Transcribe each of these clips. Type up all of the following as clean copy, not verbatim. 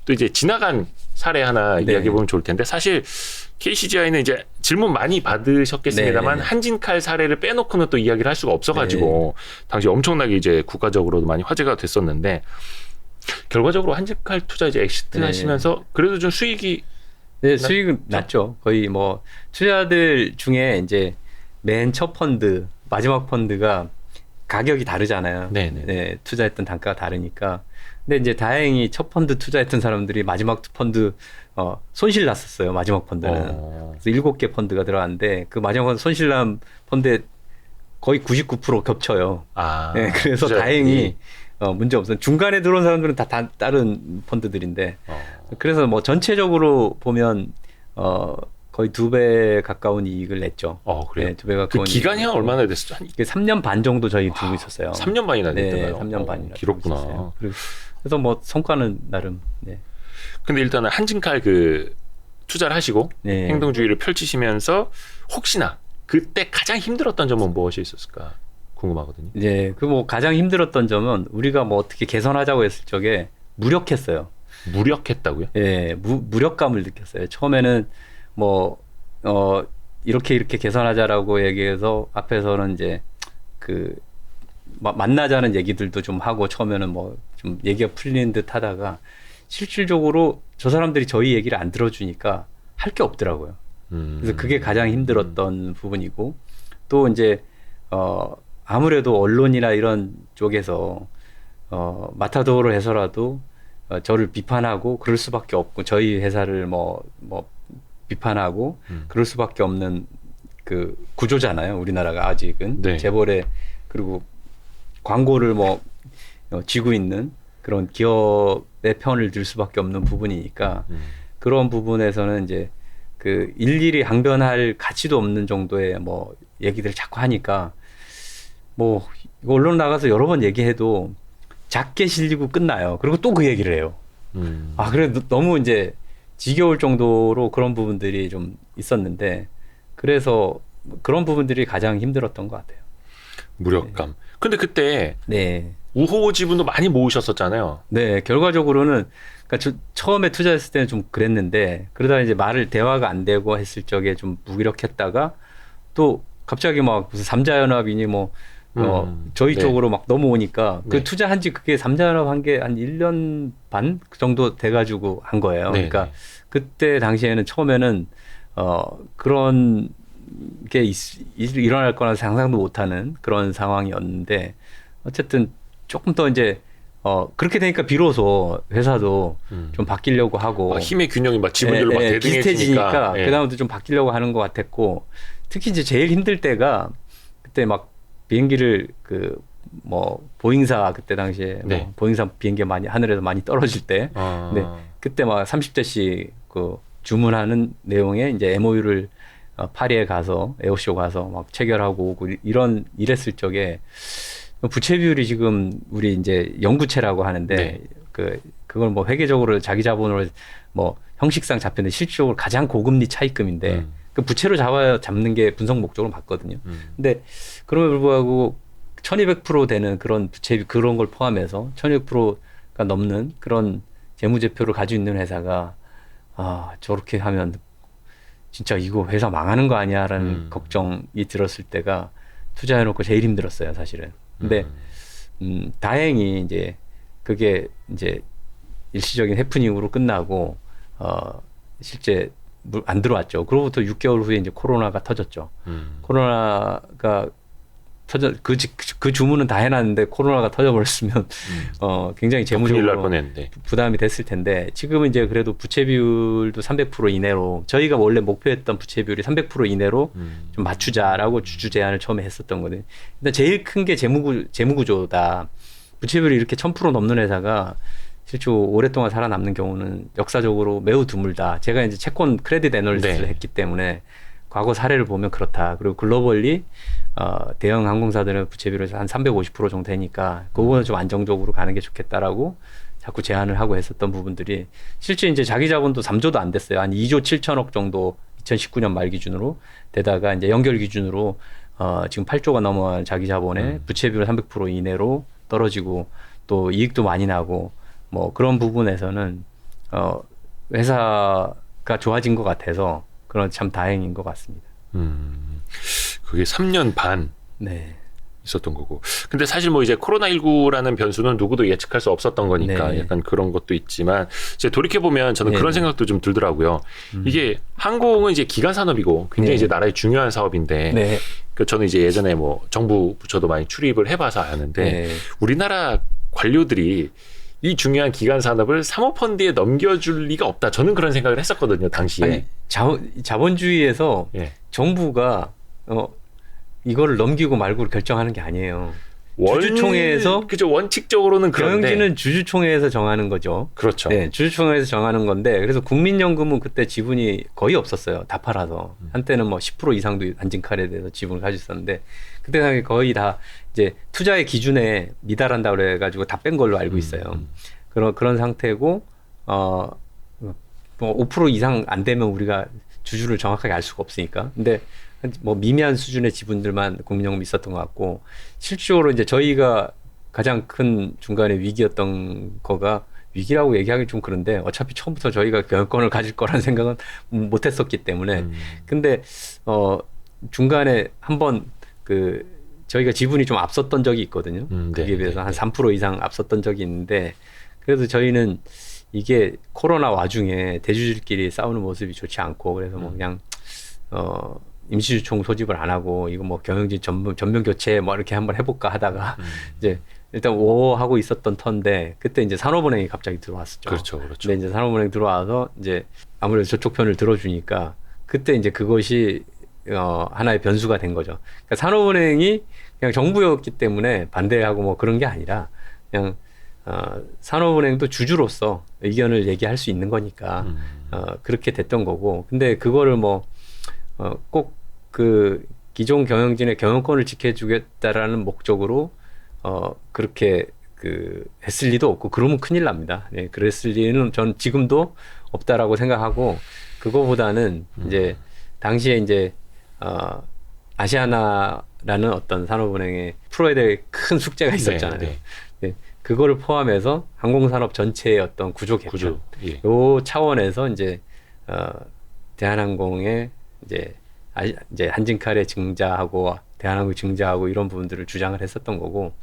또 이제 지나간 사례 하나 네. 이야기해 보면 좋을 텐데 사실 KCGI는 이제 질문 많이 받으셨겠습니다만 네. 한진칼 사례를 빼놓고는 또 이야기를 할 수가 없어가지고 당시 엄청나게 이제 국가적으로도 많이 화제가 됐었는데 결과적으로 한진칼 투자 이제 엑시트 네. 하시면서 그래도 좀 수익이 네, 수익은 났죠. 거의 뭐 투자들 중에 이제 맨 첫 펀드, 마지막 펀드가 가격이 다르잖아요. 네네. 네, 투자했던 단가가 다르니까. 근데 이제 다행히 첫 펀드 투자했던 사람들이 마지막 펀드 손실 났었어요. 마지막 펀드는. 그래서 7개 펀드가 들어갔는데 그 마지막 손실 난 펀드에 거의 99% 겹쳐요. 네, 그래서 다행히 문제 없어요. 중간에 들어온 사람들은 다 다른 펀드들인데. 그래서 뭐 전체적으로 보면 거의 2배 가까운 이익을 냈죠. 그래요? 네, 2배 가까운. 그 기간이 한 얼마나 됐었죠? 한 3년 반 정도 저희 두고 있었어요. 3년 반이나 됐더라고요. 네, 3년 반이나. 길었구나. 그래서 뭐 성과는 나름. 네. 근데 일단은 한진칼 그 투자를 하시고 네. 행동주의를 펼치시면서 혹시나 그때 가장 힘들었던 점은 무엇이 있었을까 궁금하거든요. 네, 그 뭐 가장 힘들었던 점은 우리가 뭐 어떻게 개선하자고 했을 적에 무력했어요. 무력했다고요? 예, 무력감을 느꼈어요. 처음에는 뭐 이렇게 개선하자라고 얘기해서 앞에서는 이제 그 만나자는 얘기들도 좀 하고 처음에는 뭐 좀 얘기가 풀리는 듯 하다가 실질적으로 저 사람들이 저희 얘기를 안 들어주니까 할 게 없더라고요. 그래서 그게 가장 힘들었던 부분이고 또 이제 아무래도 언론이나 이런 쪽에서 마타도어를 해서라도 저를 비판하고 그럴 수밖에 없고 저희 회사를 뭐 비판하고 그럴 수밖에 없는 그 구조잖아요. 우리나라가 아직은 네. 재벌에 그리고 광고를 쥐고 있는 그런 기업의 편을 들 수밖에 없는 부분이니까 그런 부분에서는 이제 그 일일이 항변할 가치도 없는 정도의 뭐 얘기들을 자꾸 하니까 뭐 이거 언론 나가서 여러 번 얘기해도 작게 실리고 끝나요. 그리고 또 그 얘기를 해요. 그래도 너무 이제 지겨울 정도로 그런 부분들이 좀 있었는데 그래서 그런 부분들이 가장 힘들었던 것 같아요. 무력감. 네. 근데 그때 네. 우호 지분도 많이 모으셨었잖아요. 네, 결과적으로는 그러니까 처음에 투자했을 때는 좀 그랬는데 그러다 이제 대화가 안 되고 했을 적에 좀 무기력했다가 또 갑자기 막 무슨 삼자연합이니 저희 네. 쪽으로 막 넘어오니까 그 네. 투자한 지 그게 삼자연합 한 게 한 1년 반 정도 돼가지고 한 거예요. 네. 그러니까 그때 당시에는 처음에는 그런 게 일어날 거나 상상도 못하는 그런 상황이었는데 어쨌든 조금 더 이제 그렇게 되니까 비로소 회사도 좀 바뀌려고 하고 힘의 균형이 막 지분율로 막 대등해지니까 비슷해지니까 그다음부터 좀 바뀌려고 하는 것 같았고 특히 이제 제일 힘들 때가 그때 막 비행기를 보잉사 그때 당시에 네. 보잉사 비행기 많이 하늘에서 많이 떨어질 때 네, 그때 막 30대씩 그 주문하는 내용에 이제 MOU를 파리에 가서 에어쇼 가서 막 체결하고 오고 이랬을 적에 부채 비율이 지금 우리 이제 영구채라고 하는데 네. 그걸 뭐 회계적으로 자기 자본으로 뭐 형식상 잡혔는데 실질적으로 가장 고금리 차입금인데 그 부채로 잡는 게 분석 목적으로 봤거든요. 근데 그럼에도 불구하고 1200% 되는 그런 부채 그런 걸 포함해서 1200%가 넘는 그런 재무제표를 가지고 있는 회사가 저렇게 하면 진짜 이거 회사 망하는 거 아니야라는 걱정이 들었을 때가 투자해놓고 제일 힘들었어요, 사실은. 근데 다행히 이제 그게 이제 일시적인 해프닝으로 끝나고 실제 안 들어왔죠. 그로부터 6개월 후에 이제 코로나가 터졌죠. 코로나가 그 주문은 다 해놨는데 코로나가 터져버렸으면 굉장히 재무적으로 부담이 됐을 텐데 지금은 이제 그래도 부채 비율도 300% 이내로 저희가 원래 목표했던 부채 비율이 300% 이내로 좀 맞추자라고 주주 제안을 처음에 했었던 거거든요. 일단 제일 큰 게 재무구조다. 부채 비율이 이렇게 1000% 넘는 회사가 실제로 오랫동안 살아남는 경우는 역사적으로 매우 드물다. 제가 이제 채권 크레딧 애널리스트를 했기 때문에 과거 사례를 보면 그렇다. 그리고 글로벌리 대형 항공사들은 부채 비율이 한 350% 정도 되니까 그거는 좀 안정적으로 가는 게 좋겠다라고 자꾸 제안을 하고 했었던 부분들이 실제 이제 자기 자본도 3조도 안 됐어요. 한 2조 7천억 정도 2019년 말 기준으로 되다가 이제 연결 기준으로 지금 8조가 넘어간 자기 자본에 부채 비율 300% 이내로 떨어지고 또 이익도 많이 나고 뭐 그런 부분에서는 회사가 좋아진 것 같아서 그런 참 다행인 것 같습니다. 그게 3년 반 네. 있었던 거고. 근데 사실 뭐 이제 코로나19라는 변수는 누구도 예측할 수 없었던 거니까 네. 약간 그런 것도 있지만 이제 돌이켜보면 저는 네. 그런 생각도 좀 들더라고요. 이게 항공은 이제 기간 산업이고 굉장히 네. 이제 나라의 중요한 사업인데 네. 그 저는 이제 예전에 뭐 정부 부처도 많이 출입을 해봐서 아는데 네. 우리나라 관료들이 이 중요한 기간 산업을 사모펀드에 넘겨줄 리가 없다. 저는 그런 생각을 했었거든요, 당시에. 아니, 자본주의에서 예. 정부가 이거를 넘기고 말고를 결정하는 게 아니에요. 주주총회에서 그죠, 원칙적으로는 그런데 경영진은 주주총회에서 정하는 거죠. 그렇죠. 네, 주주총회에서 정하는 건데 그래서 국민연금은 그때 지분이 거의 없었어요. 다 팔아서 한때는 뭐 10% 이상도 한진칼에 대해서 지분을 가지고 있었는데 그때 당시 거의 다 이제 투자의 기준에 미달한다 그래가지고 다 뺀 걸로 알고 있어요. 그런 상태고 뭐 5% 이상 안 되면 우리가 주주를 정확하게 알 수가 없으니까. 근데 뭐 미미한 수준의 지분들만 국민연금이 있었던 것 같고 실질적으로 이제 저희가 가장 큰 중간에 위기였던 거가 위기라고 얘기하기 좀 그런데 어차피 처음부터 저희가 경영권을 가질 거라는 생각은 못 했었기 때문에 근데 중간에 한번 저희가 지분이 좀 앞섰던 적이 있거든요. 그게 비해서 한 3% 이상 앞섰던 적이 있는데 그래서 저희는 이게 코로나 와중에 대주주들끼리 싸우는 모습이 좋지 않고 그래서 뭐 그냥 임시주총 소집을 안 하고 이거 뭐 경영진 전면 교체 뭐 이렇게 한번 해볼까 하다가 이제 일단 하고 있었던 터인데 그때 이제 산업은행이 갑자기 들어왔었죠. 그렇죠, 그렇죠. 근데 이제 산업은행 들어와서 이제 아무래도 저쪽 편을 들어주니까 그때 이제 그것이 하나의 변수가 된 거죠. 그러니까 산업은행이 그냥 정부였기 때문에 반대하고 뭐 그런 게 아니라 그냥 산업은행도 주주로서 의견을 얘기할 수 있는 거니까 그렇게 됐던 거고 근데 그거를 뭐 꼭 기존 경영진의 경영권을 지켜주겠다라는 목적으로 그렇게 했을 리도 없고 그러면 큰일 납니다. 네, 그랬을 리는 전 지금도 없다라고 생각하고 그거보다는 이제 당시에 이제 아시아나라는 어떤 산업은행에 풀어야 될 큰 숙제가 있었잖아요. 네, 네. 네, 그거를 포함해서 항공산업 전체의 어떤 구조 개편, 예. 요 차원에서 이제 대한항공의 이제 한진칼에 증자하고 대한항공 증자하고 이런 부분들을 주장을 했었던 거고,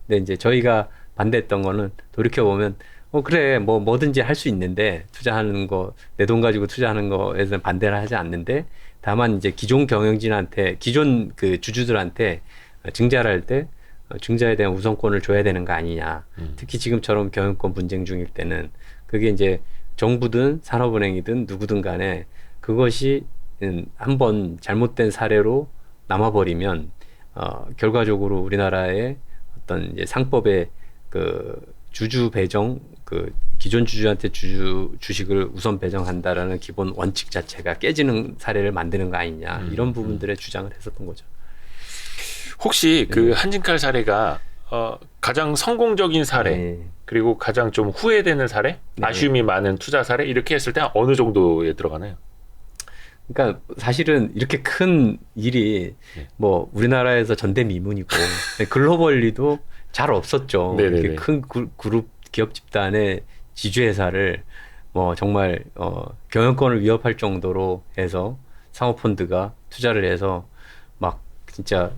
근데 이제 저희가 반대했던 거는 돌이켜 보면 그래 뭐든지 할 수 있는데 투자하는 거 내 돈 가지고 투자하는 거에서는 반대를 하지 않는데 다만 이제 기존 경영진한테 기존 주주들한테 증자를 할 때 증자에 대한 우선권을 줘야 되는 거 아니냐. 특히 지금처럼 경영권 분쟁 중일 때는 그게 이제 정부든 산업은행이든 누구든 간에 그것이 한번 잘못된 사례로 남아버리면 결과적으로 우리나라의 어떤 이제 상법의 주주 배정 기존 주주한테 주식을 우선 배정한다라는 기본 원칙 자체가 깨지는 사례를 만드는 거 아니냐 이런 부분들의 주장을 했었던 거죠. 혹시 그 한진칼 사례가 가장 성공적인 사례 네. 그리고 가장 좀 후회되는 사례, 네. 아쉬움이 많은 투자 사례 이렇게 했을 때 어느 정도에 들어가나요? 그러니까 사실은 이렇게 큰 일이 네. 뭐 우리나라에서 전대미문이고 글로벌리도 잘 없었죠. 네네네. 이렇게 큰 그룹 기업 집단의 지주회사를 뭐 정말 경영권을 위협할 정도로 해서 사모펀드가 투자를 해서 막 진짜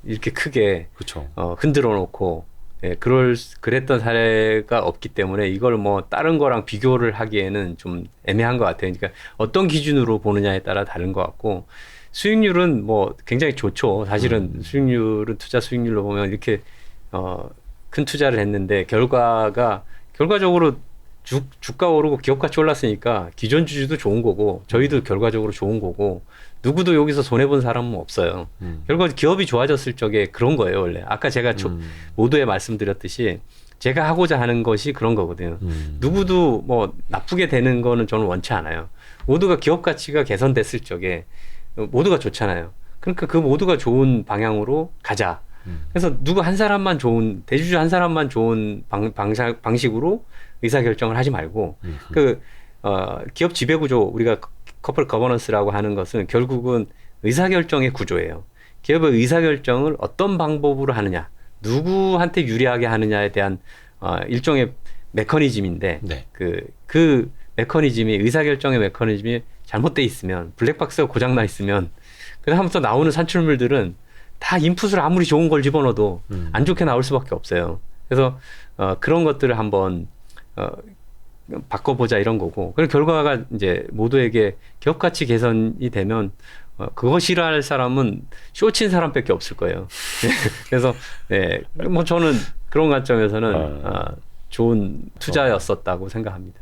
이렇게 크게 그렇죠. 흔들어 놓고 그랬던 사례가 없기 때문에 이걸 뭐 다른 거랑 비교를 하기에는 좀 애매한 것 같아요. 그러니까 어떤 기준으로 보느냐에 따라 다른 것 같고 수익률은 뭐 굉장히 좋죠. 사실은 수익률은 투자 수익률로 보면 이렇게 큰 투자를 했는데 결과적으로 주가 오르고 기업 가치 올랐으니까 기존 주주도 좋은 거고 저희도 결과적으로 좋은 거고 누구도 여기서 손해본 사람은 없어요. 결과 기업이 좋아졌을 적에 그런 거예요, 원래. 아까 제가 모두에 말씀드렸듯이 제가 하고자 하는 것이 그런 거거든요. 누구도 뭐 나쁘게 되는 거는 저는 원치 않아요. 모두가 기업 가치가 개선됐을 적에 모두가 좋잖아요. 그러니까 그 모두가 좋은 방향으로 가자. 그래서 누구 한 사람만 대주주 한 사람만 좋은 방식으로 의사결정을 하지 말고 기업 지배구조 우리가 커플 거버넌스라고 하는 것은 결국은 의사결정의 구조예요. 기업의 의사결정을 어떤 방법으로 하느냐, 누구한테 유리하게 하느냐에 대한 일종의 메커니즘인데 네. 그 메커니즘이 의사결정의 메커니즘이 잘못돼 있으면 블랙박스가 고장나 있으면 그다음부터 나오는 산출물들은 다 인풋을 아무리 좋은 걸 집어넣어도 안 좋게 나올 수밖에 없어요. 그래서 그런 것들을 한번 바꿔보자 이런 거고. 그리고 결과가 이제 모두에게 기업 가치 개선이 되면 그거 싫어할 사람은 쇼친 사람밖에 없을 거예요. 그래서 네, 뭐 저는 그런 관점에서는 좋은 투자였었다고 생각합니다.